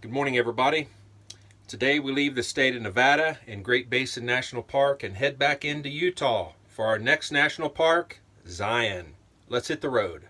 Good morning, everybody. Today we leave the state of Nevada and Great Basin National Park and head back into Utah for our next national park, Zion. Let's hit the road.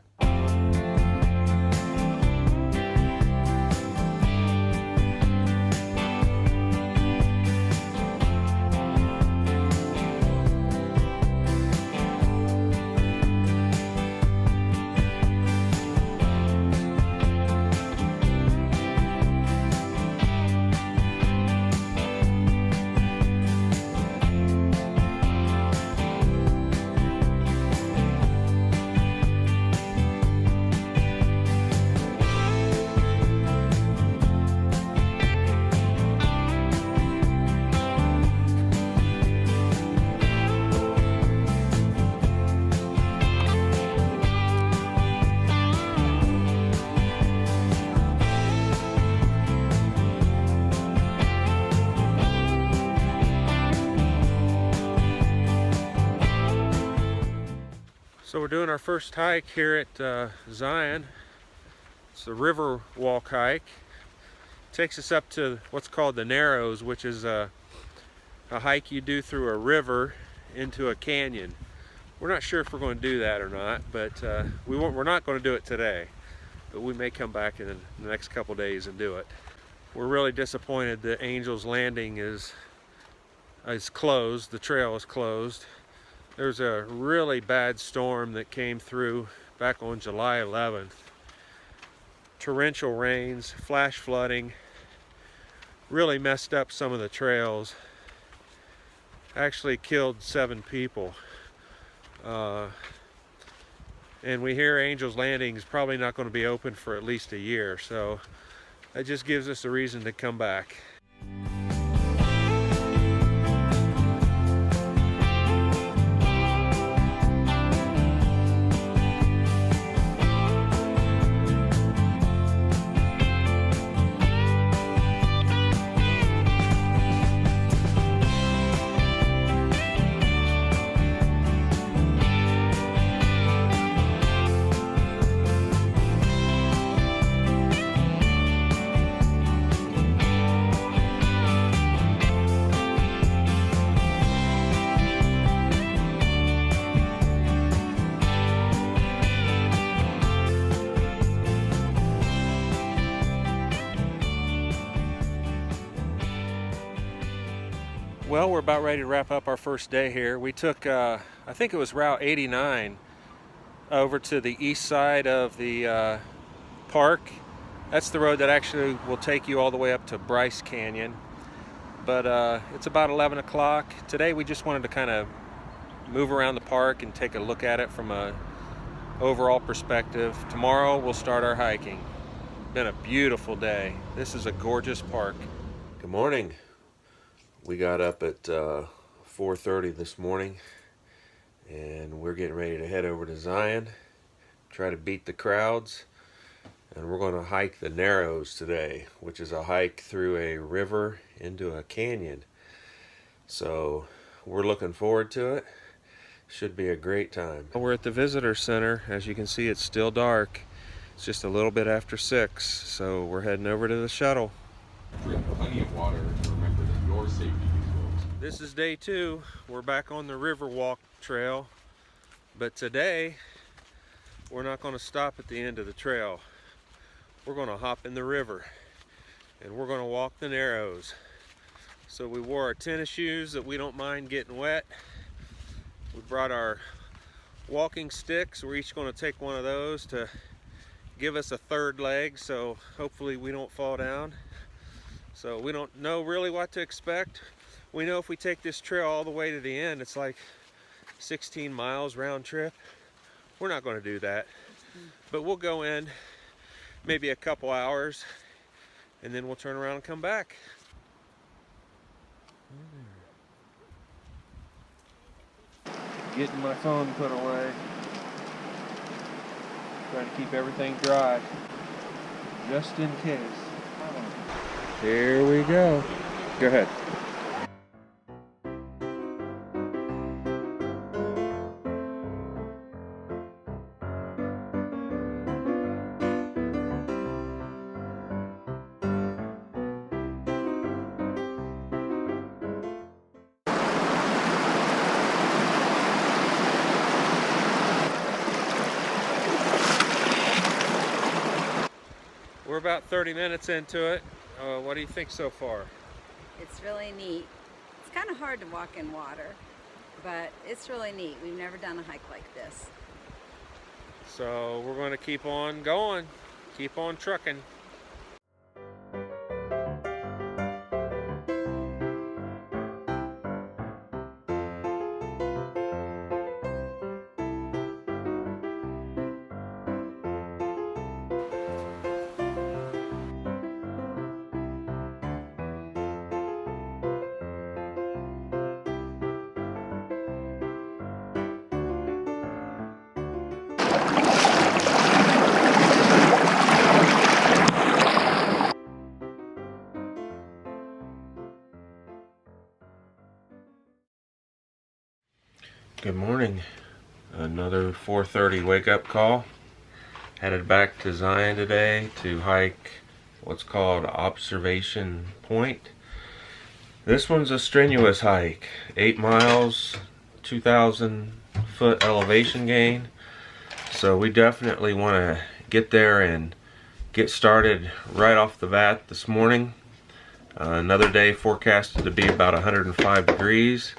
So we're doing our first hike here at Zion. It's the Riverwalk hike. It takes us up to what's called the Narrows, which is a hike you do through a river into a canyon. We're not sure if we're going to do that or not, but we're not going to do it today. But we may come back in the next couple days and do it. We're really disappointed that Angel's Landing is closed. The trail is closed. There's a really bad storm that came through back on July 11th. Torrential rains, flash flooding, really messed up some of the trails. Actually killed 7 people. And we hear Angel's Landing is probably not going to be open for at least a year, so that just gives us a reason to come back. Well, we're about ready to wrap up our first day here. We took, I think it was Route 89 over to the east side of the park. That's the road that actually will take you all the way up to Bryce Canyon. But it's about 11 o'clock. Today we just wanted to kind of move around the park and take a look at it from a overall perspective. Tomorrow we'll start our hiking. Been a beautiful day. This is a gorgeous park. Good morning. We got up at 4:30 this morning and we're getting ready to head over to Zion, try to beat the crowds, and we're going to hike the Narrows today, which is a hike through a river into a canyon. So we're looking forward to it. Should be a great time. We're at the visitor center. As you can see, it's still dark. It's just a little bit after 6, so we're heading over to the shuttle. Drink plenty of water and remember that your safety is yours. This is day 2. We're back on the Riverwalk Trail, but today we're not going to stop at the end of the trail. We're going to hop in the river and we're going to walk the Narrows. So we wore our tennis shoes that we don't mind getting wet. We brought our walking sticks. We're each going to take one of those to give us a third leg, so hopefully we don't fall down. So we don't know really what to expect. We know if we take this trail all the way to the end, it's like 16 miles round trip. We're not going to do that. But we'll go in maybe a couple hours and then we'll turn around and come back. Getting my phone put away. Trying to keep everything dry, just in case. Here we go. Go ahead. we're about 30 minutes into it. What do you think so far? It's really neat. It's kind of hard to walk in water, but it's really neat. We've never done a hike like this. So we're going to keep on going, keep on trucking. Good morning. Another 4:30 wake-up call. Headed back to Zion today to hike what's called Observation Point. This one's a strenuous hike. 8 miles, 2,000 foot elevation gain. So we definitely want to get there and get started right off the bat this morning. Another day forecasted to be about 105 degrees.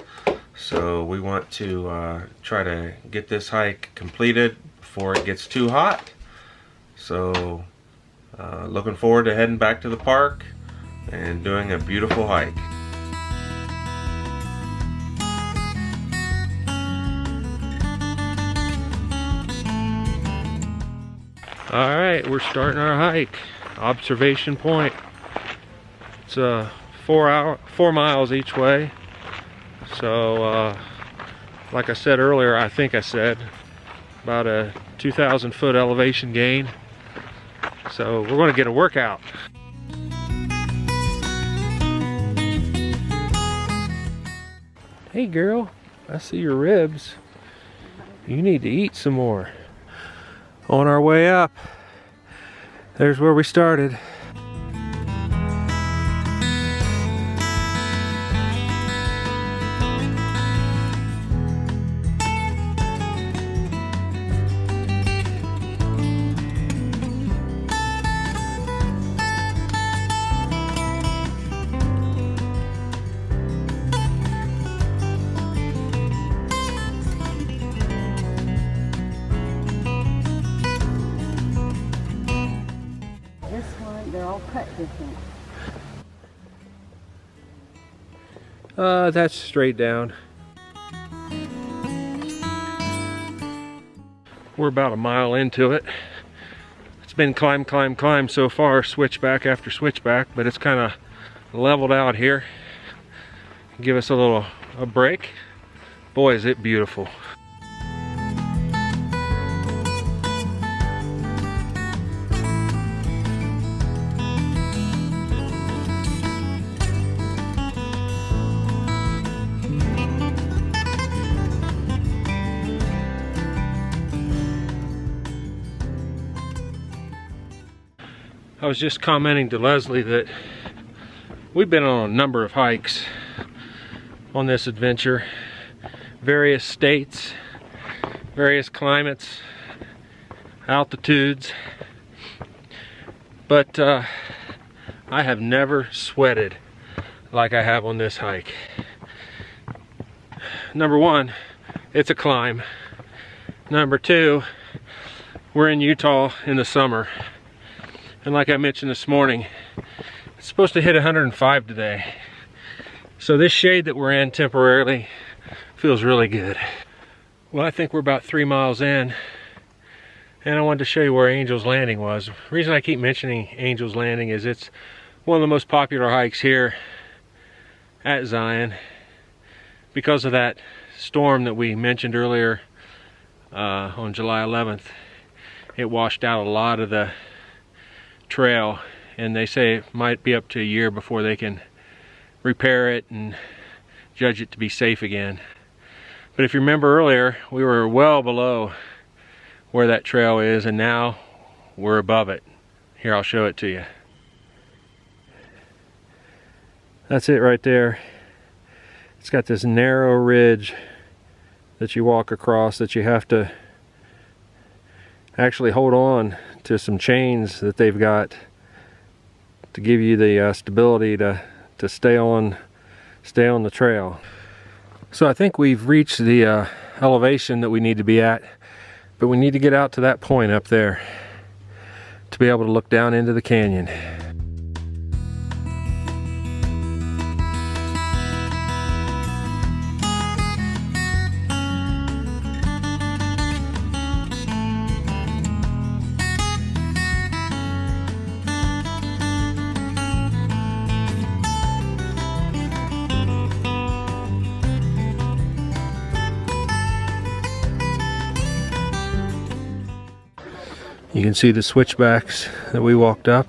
So we want to try to get this hike completed before it gets too hot. So looking forward to heading back to the park and doing a beautiful hike. All right, we're starting our hike, Observation Point. It's 4 miles each way. So, like I said earlier, I think I said about a 2,000 foot elevation gain. So we're going to get a workout. Hey girl, I see your ribs. You need to eat some more. On our way up, there's where we started. They're all cut different. That's straight down. We're about a mile into it. It's been climb so far, switchback after switchback, but it's kind of leveled out here. Give us a break. Boy, is it beautiful. I was just commenting to Leslie that we've been on a number of hikes on this adventure. Various states, various climates, altitudes. But I have never sweated like I have on this hike. Number one, it's a climb. Number two, we're in Utah in the summer. And like I mentioned this morning, it's supposed to hit 105 today. So this shade that we're in temporarily feels really good. Well, I think we're about 3 miles in, and I wanted to show you where Angel's Landing was. The reason I keep mentioning Angel's Landing is it's one of the most popular hikes here at Zion because of that storm that we mentioned earlier on July 11th. It washed out a lot of the trail, and they say it might be up to a year before they can repair it and judge it to be safe again. But if you remember earlier, we were well below where that trail is, and now we're above it. Here, I'll show it to you. That's it right there. It's got this narrow ridge that you walk across that you have to actually hold on to some chains that they've got to give you the stability to stay on the trail. So I think we've reached the elevation that we need to be at, but we need to get out to that point up there to be able to look down into the canyon. You can see the switchbacks that we walked up.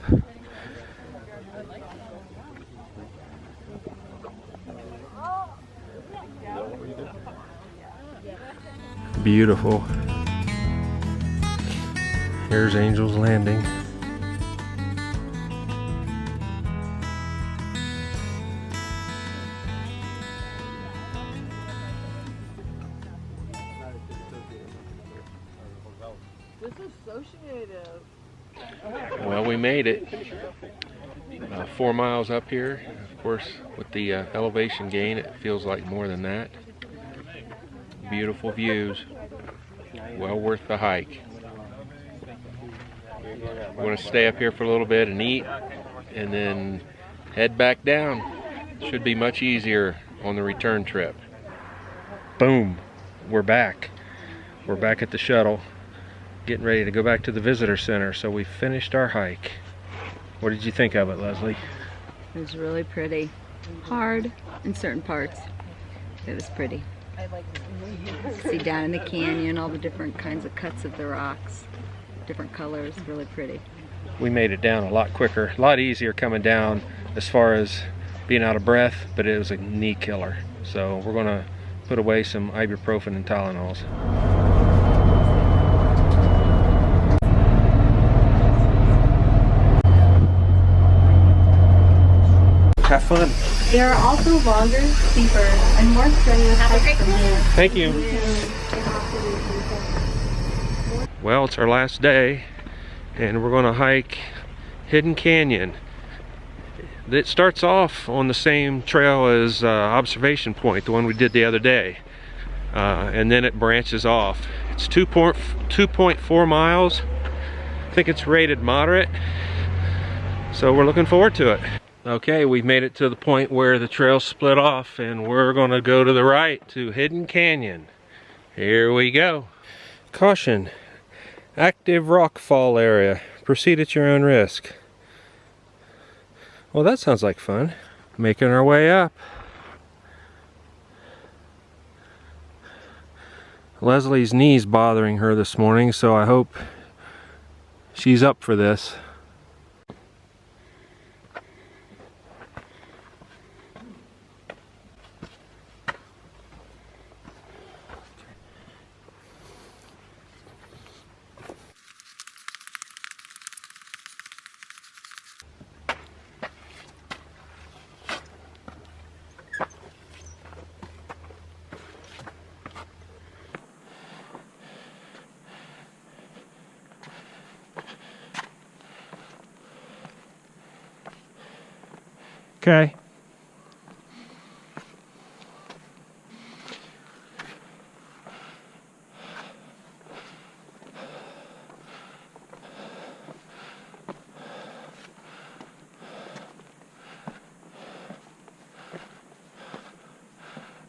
Beautiful. Here's Angel's Landing. This is associative. Well, we made it. 4 miles up here. Of course, with the elevation gain, it feels like more than that. Beautiful views. Well worth the hike. We're going to stay up here for a little bit and eat, and then head back down. Should be much easier on the return trip. Boom. We're back. We're back at the shuttle, getting ready to go back to the visitor center. So we finished our hike. What did you think of it, Leslie? It was really pretty. Hard in certain parts. It was pretty. See down in the canyon, all the different kinds of cuts of the rocks. Different colors, really pretty. We made it down a lot quicker, a lot easier coming down as far as being out of breath, but it was a knee killer. So we're gonna put away some ibuprofen and Tylenols. Have fun. There are also longer, steeper, and more strenuous hikes from here. Thank you. Well, it's our last day, and we're going to hike Hidden Canyon. It starts off on the same trail as Observation Point, the one we did the other day, and then it branches off. It's 2.4 miles. I think it's rated moderate, so we're looking forward to it. Okay, we've made it to the point where the trail split off, and we're going to go to the right to Hidden Canyon. Here we go. Caution. Active rock fall area. Proceed at your own risk. Well, that sounds like fun. Making our way up. Leslie's knee's bothering her this morning, so I hope she's up for this. Okay.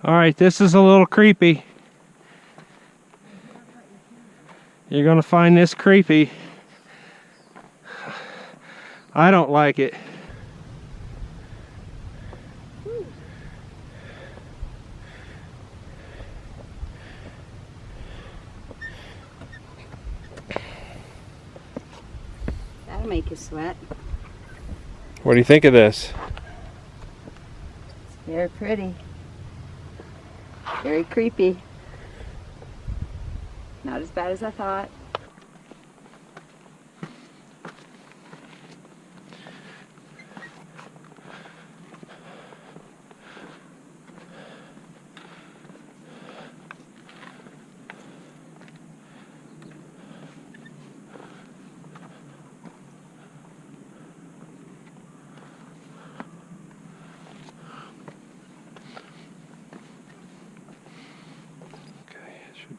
All right, this is a little creepy. You're gonna find this creepy. I don't like it. That'll make you sweat. What do you think of this? It's very pretty. Very creepy. Not as bad as I thought.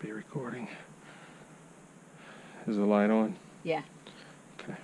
be recording. Is the light on? Yeah. Okay.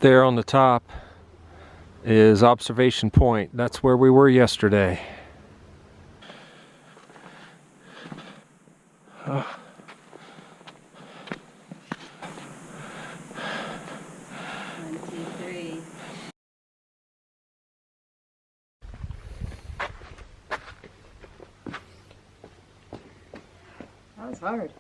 There on the top is observation point. That's where we were yesterday. 1, 2, 3. That was hard.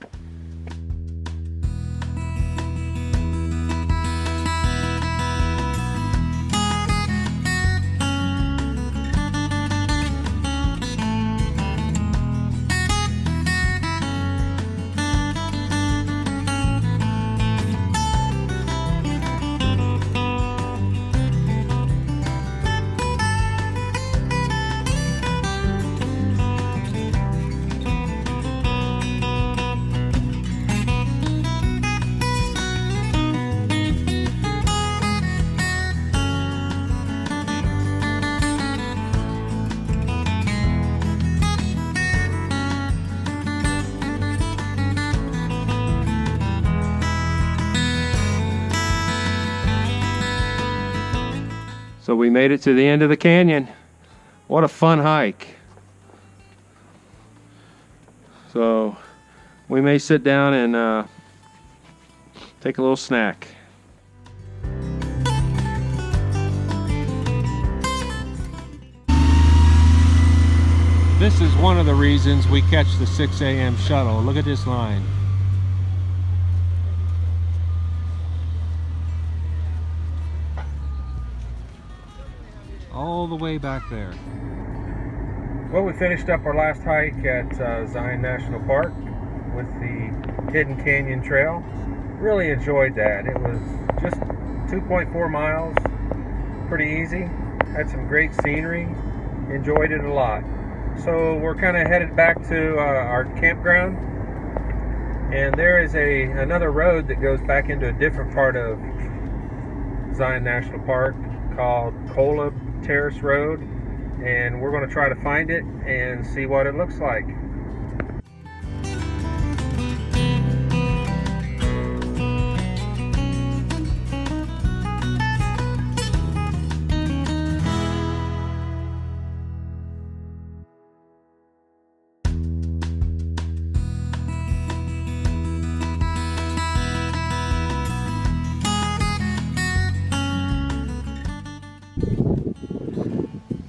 So we made it to the end of the canyon. What a fun hike. So we may sit down and take a little snack. This is one of the reasons we catch the 6 a.m. shuttle. Look at this line. All the way back there. Well, we finished up our last hike at Zion National Park with the Hidden Canyon Trail. Really enjoyed that. It was just 2.4 miles, pretty easy. Had some great scenery, enjoyed it a lot. So we're kind of headed back to our campground, and there is another road that goes back into a different part of Zion National Park called Colab Terrace Road, and we're going to try to find it and see what it looks like.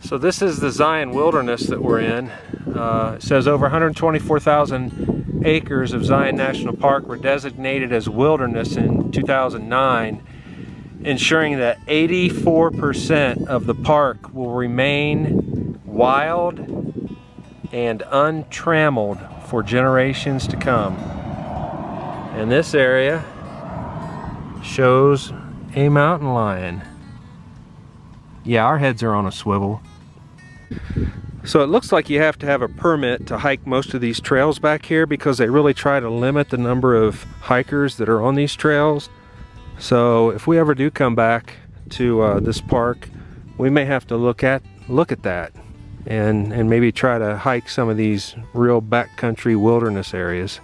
So this is the Zion Wilderness that we're in. It says over 124,000 acres of Zion National Park were designated as wilderness in 2009, ensuring that 84% of the park will remain wild and untrammeled for generations to come. And this area shows a mountain lion. Yeah, our heads are on a swivel. So it looks like you have to have a permit to hike most of these trails back here, because they really try to limit the number of hikers that are on these trails. So if we ever do come back to this park, we may have to look at that and maybe try to hike some of these real backcountry wilderness areas.